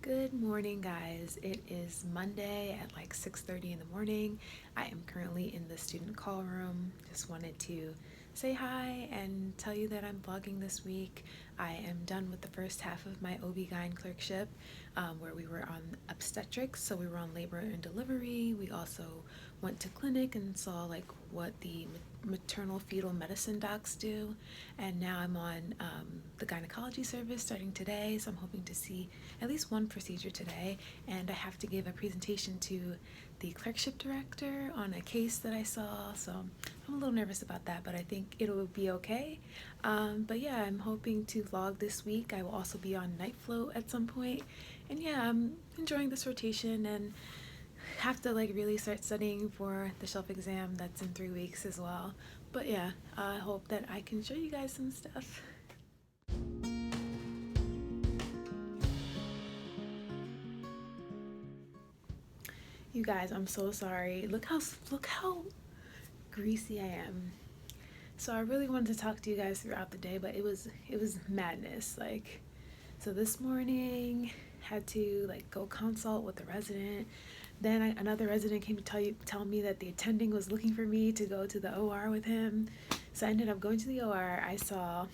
Good morning, guys. It is Monday at like 6:30 in the morning. I am currently in the student call room. Just wanted to say hi and tell you that I'm vlogging this week. I am done with the first half of my OB-GYN clerkship, where we were on obstetrics. So we were on labor and delivery. We also went to clinic and saw like what the maternal fetal medicine docs do, and now I'm on the gynecology service starting today, so I'm hoping to see at least one procedure today, and I have to give a presentation to the clerkship director on a case that I saw, so I'm a little nervous about that, but I think it'll be okay. But yeah, I'm hoping to vlog this week. I will also be on night float at some point, and yeah, I'm enjoying this rotation and have to like really start studying for the shelf exam that's in 3 weeks as well. But yeah, I hope that I can show you guys some stuff. You guys, I'm so sorry. Look how greasy I am. So I really wanted to talk to you guys throughout the day, but it was madness. Like, so this morning had to like go consult with the resident. Then another resident came to tell me that the attending was looking for me to go to the OR with him. So I ended up going to the OR. I saw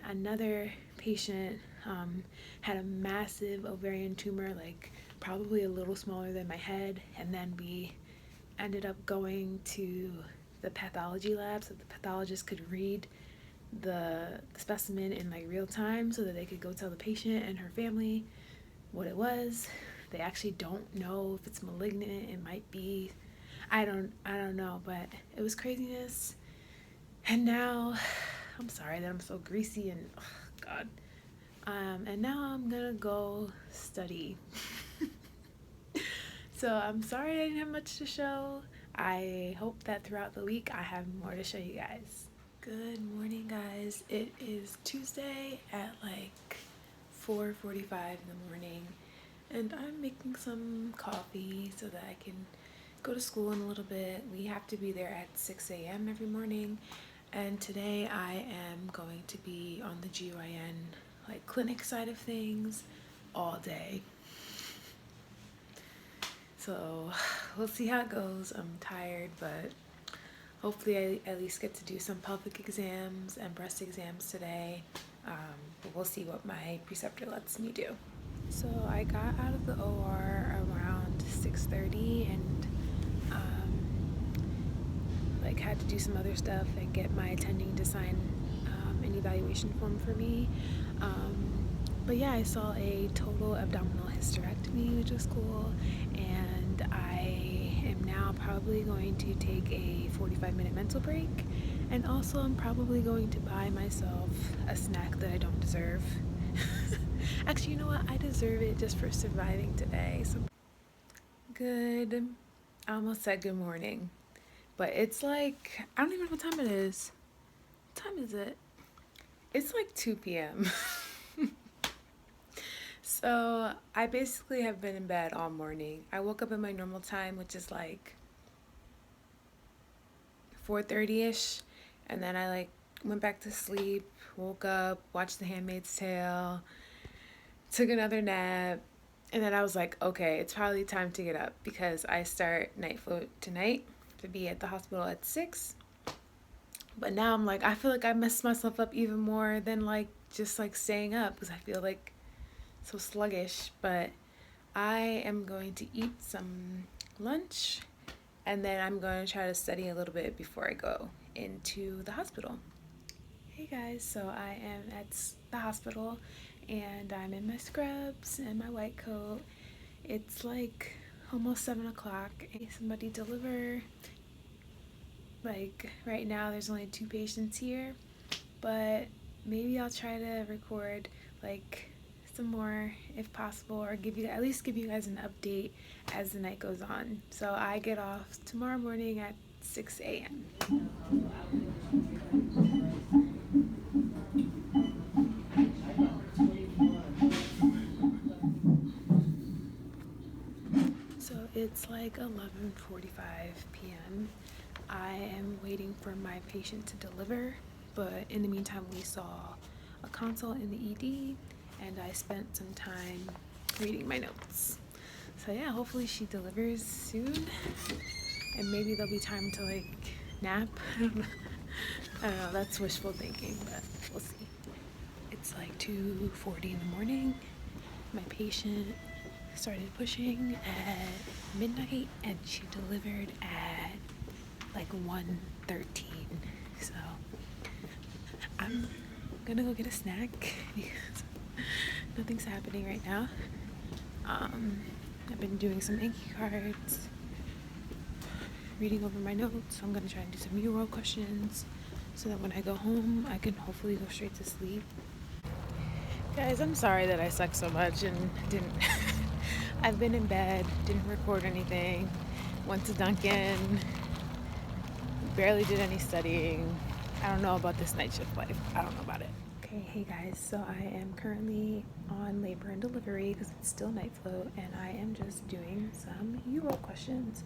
another patient had a massive ovarian tumor, like probably a little smaller than my head. And then we ended up going to the pathology lab so the pathologist could read the specimen in like real time so that they could go tell the patient and her family what it was. They actually don't know if it's malignant. It might be. I don't know, but it was craziness. And now I'm sorry that I'm so greasy and oh god. And now I'm gonna go study. So I'm sorry I didn't have much to show. I hope that throughout the week I have more to show you guys. Good morning, guys. It is Tuesday at like 4:45 in the morning, and I'm making some coffee so that I can go to school in a little bit. We have to be there at 6 a.m. every morning, and today I am going to be on the GYN like clinic side of things all day. So we'll see how it goes. I'm tired, but hopefully I at least get to do some pelvic exams and breast exams today. But we'll see what my preceptor lets me do. So I got out of the OR around 6:30 and like had to do some other stuff and get my attending to sign an evaluation form for me. But yeah, I saw a total abdominal hysterectomy, which was cool, and I am now probably going to take a 45-minute mental break, and also I'm probably going to buy myself a snack that I don't deserve. Actually, you know what? I deserve it just for surviving today. So good. I almost said good morning, but it's like, I don't even know what time it is. What time is it? It's like 2 p.m. So I basically have been in bed all morning. I woke up at my normal time, which is like 4:30ish, and then I like went back to sleep, woke up, watched The Handmaid's Tale, took another nap, and then I was like, okay, it's probably time to get up because I start night float tonight to be at the hospital at 6. But now I'm like, I feel like I messed myself up even more than like just like staying up because I feel like so sluggish. But I am going to eat some lunch and then I'm going to try to study a little bit before I go into the hospital. Hey guys, so I am at the hospital and I'm in my scrubs and my white coat. It's like almost 7 o'clock. Somebody deliver. Like right now there's only 2 patients here, but maybe I'll try to record like some more if possible, or at least give you guys an update as the night goes on. So I get off tomorrow morning at 6 a.m. So it's like 11:45 p.m. I am waiting for my patient to deliver, but in the meantime we saw a consult in the ED and I spent some time reading my notes. So yeah, hopefully she delivers soon, and maybe there'll be time to like nap. I don't know, that's wishful thinking, but we'll see. It's like 2:40 in the morning. My patient started pushing at midnight and she delivered at like 1:13. So I'm gonna go get a snack because nothing's happening right now. I've been doing some Anki cards, reading over my notes. I'm gonna try and do some URL questions so that when I go home I can hopefully go straight to sleep. Guys, I'm sorry that I suck so much and didn't I've been in bed, didn't record anything, went to Dunkin', barely did any studying. I don't know about this night shift life. I don't know about it. Okay, hey guys, so I am currently on labor and delivery because it's still night float, and I am just doing some URL questions.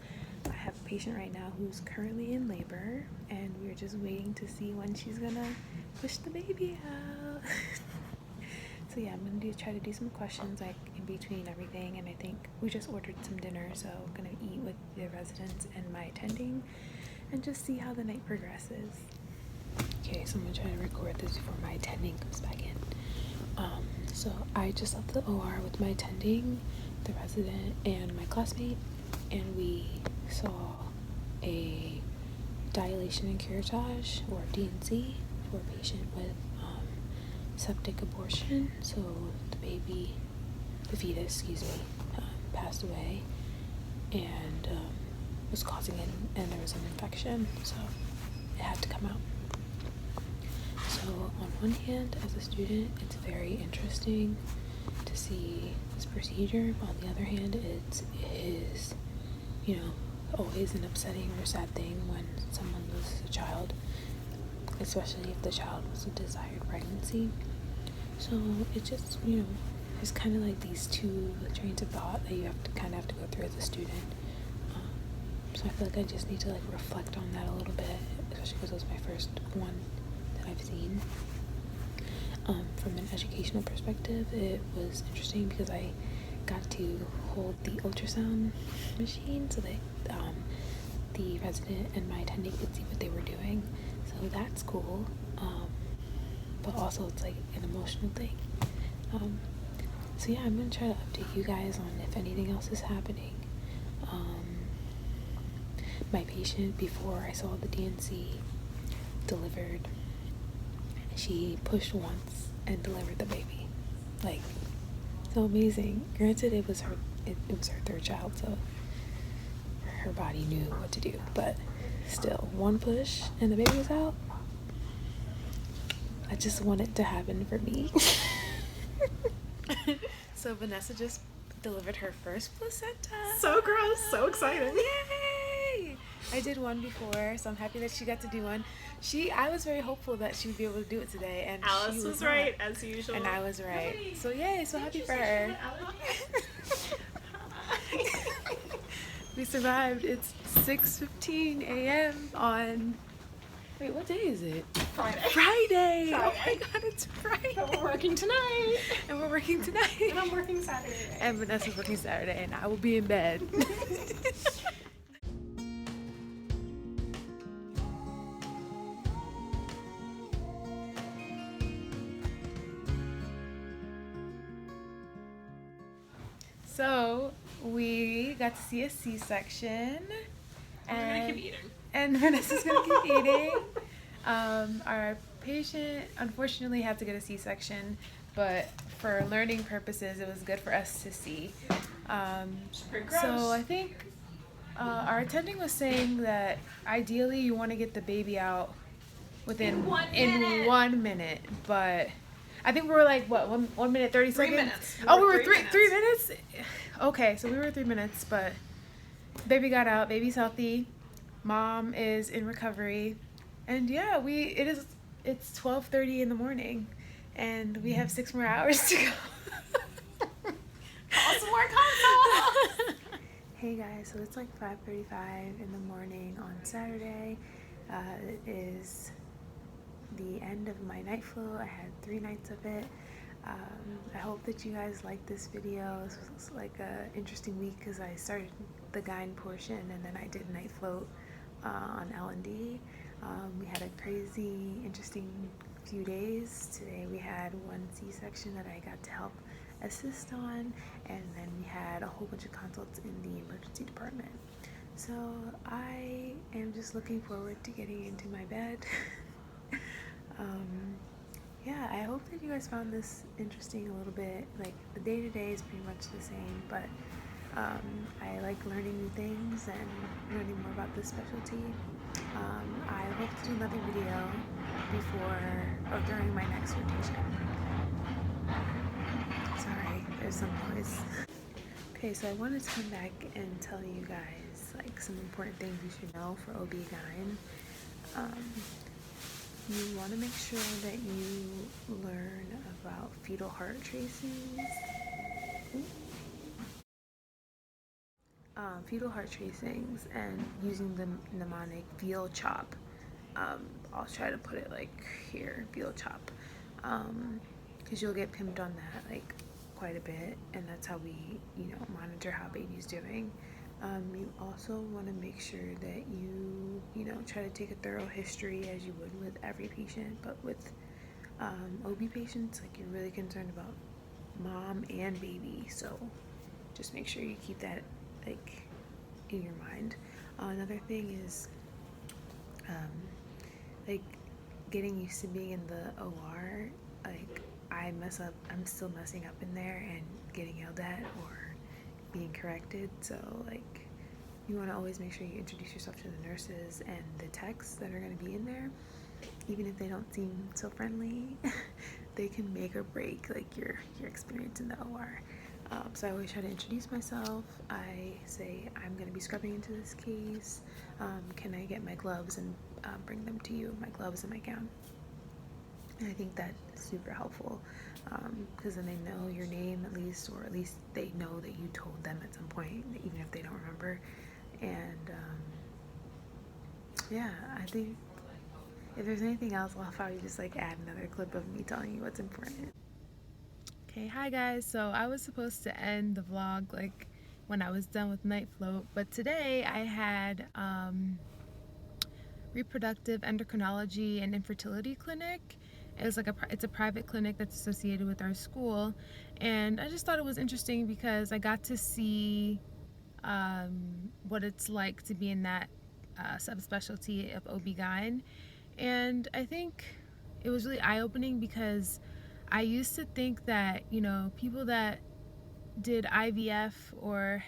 I have a patient right now who's currently in labor, and we're just waiting to see when she's gonna push the baby out. So yeah, I'm gonna try to do some questions like in between everything, and I think we just ordered some dinner, so I'm gonna eat with the residents and my attending and just see how the night progresses. Okay, so I'm gonna try to record this before my attending comes back in. So I just left the OR with my attending, the resident, and my classmate, and we saw a dilation and curettage, or DNC, for a patient with septic abortion. So the fetus, passed away and was causing it, and there was an infection, so it had to come out. So on one hand, as a student, it's very interesting to see this procedure. On the other hand, it is, always an upsetting or sad thing when someone loses a child, especially if the child was a desired pregnancy. So it just, it's kind of like these two trains of thought that you have to go through as a student. So I feel like I just need to reflect on that a little bit, especially because it was my first one that I've seen. From an educational perspective, it was interesting because I got to hold the ultrasound machine so that the resident and my attending could see what they were doing. So that's cool. But also it's like an emotional thing. So yeah, I'm gonna try to update you guys on if anything else is happening. My patient, before I saw the DNC, delivered. She pushed once and delivered the baby. So amazing. Granted, it was her third child, so her body knew what to do. But still, one push and the baby was out. I just want it to happen for me. So Vanessa just delivered her first placenta. So gross, so excited. Yay! I did one before, so I'm happy that she got to do one. I was very hopeful that she would be able to do it today, and Alice she was right, as usual. And I was right. Yay. So yay, so happy for her. We survived. It's 6:15 a.m. on... Wait, what day is it? Friday! Oh my god, it's Friday! But we're working tonight! And we're working tonight! And I'm working Saturday. And Vanessa's working Saturday, and I will be in bed. So, we got to see a C-section. I'm gonna keep eating. And Vanessa's gonna keep eating. Our patient unfortunately had to get a C-section, but for learning purposes, it was good for us to see. So I think our attending was saying that ideally you want to get the baby out within 1 minute, but I think we were like, what, 1 minute 30 seconds? 3 minutes. Oh, we were 3 minutes? Okay, so we were 3 minutes, but baby got out, baby's healthy, mom is in recovery, and yeah, it's 12:30 in the morning, and we have 6 more hours to go. Some more console! Hey guys, so it's like 5:35 in the morning on Saturday. It is the end of my night flow. I had 3 nights of it. I hope that you guys like this video. This was like a interesting week because I started the GYN portion and then I did night float on L&D. We had a crazy, interesting few days. Today we had one C-section that I got to help assist on, and then we had a whole bunch of consults in the emergency department. So I am just looking forward to getting into my bed. Yeah, I hope that you guys found this interesting a little bit. Like, the day-to-day is pretty much the same, but I like learning new things and learning more about this specialty. I hope to do another video before or during my next rotation. Sorry, there's some noise. Okay, so I wanted to come back and tell you guys like some important things you should know for OB-GYN. You want to make sure that you learn about fetal heart tracings. Fetal heart tracings and using the mnemonic VEAL CHOP. I'll try to put it like here, VEAL CHOP, because you'll get pimped on that like quite a bit, and that's how we, monitor how baby's doing. You also want to make sure that you try to take a thorough history as you would with every patient, but with OB patients, like, you're really concerned about mom and baby, so just make sure you keep that like in your mind. Another thing is like getting used to being in the OR. Like, I'm still messing up in there and getting yelled at or being corrected, so like you want to always make sure you introduce yourself to the nurses and the techs that are going to be in there. Even if they don't seem so friendly, they can make or break like your experience in the OR. So I always try to introduce myself. I say, I'm going to be scrubbing into this case. Can I get my gloves and bring them to you, my gloves and my gown? And I think that's super helpful, because then they know your name at least, or at least they know that you told them at some point, even if they don't remember. And yeah, I think if there's anything else, I'll probably just like add another clip of me telling you what's important. Okay, hi guys. So I was supposed to end the vlog like when I was done with night float, but today I had reproductive endocrinology and infertility clinic. It's a private clinic that's associated with our school, and I just thought it was interesting because I got to see what it's like to be in that subspecialty of OB-GYN, and I think it was really eye-opening because I used to think that people that did IVF or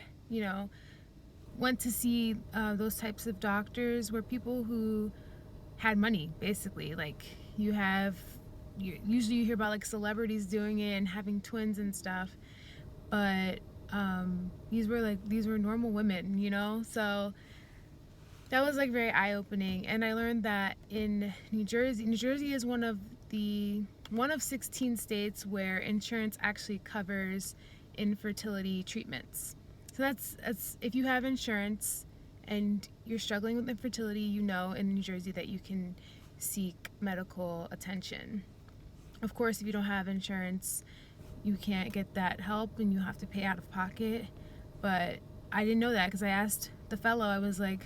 went to see those types of doctors were people who had money, basically. Like, usually you hear about like celebrities doing it and having twins and stuff, but these were normal women, so that was like very eye-opening. And I learned that in New Jersey is one of 16 states where insurance actually covers infertility treatments. So that's if you have insurance and you're struggling with infertility, in New Jersey that you can seek medical attention. Of course, if you don't have insurance, you can't get that help and you have to pay out of pocket. But I didn't know that because I asked the fellow, I was like,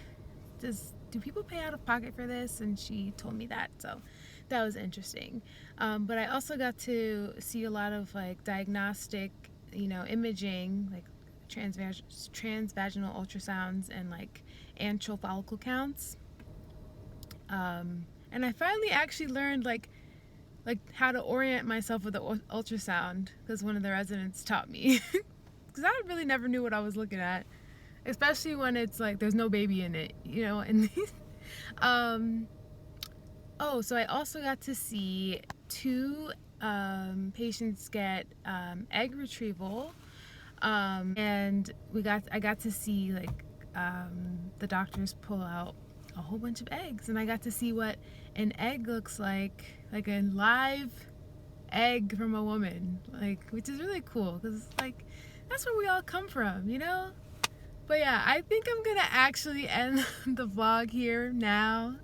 do people pay out of pocket for this? And she told me that, so that was interesting. But I also got to see a lot of like diagnostic, imaging, like transvaginal ultrasounds and like antral follicle counts. And I finally actually learned like how to orient myself with the ultrasound, because one of the residents taught me. Because I really never knew what I was looking at, especially when it's like there's no baby in it, and so I also got to see 2 patients get egg retrieval, and I got to see like the doctors pull out a whole bunch of eggs, and I got to see what an egg looks like a live egg from a woman, which is really cool because like that's where we all come from, But yeah, I think I'm gonna actually end the vlog here now.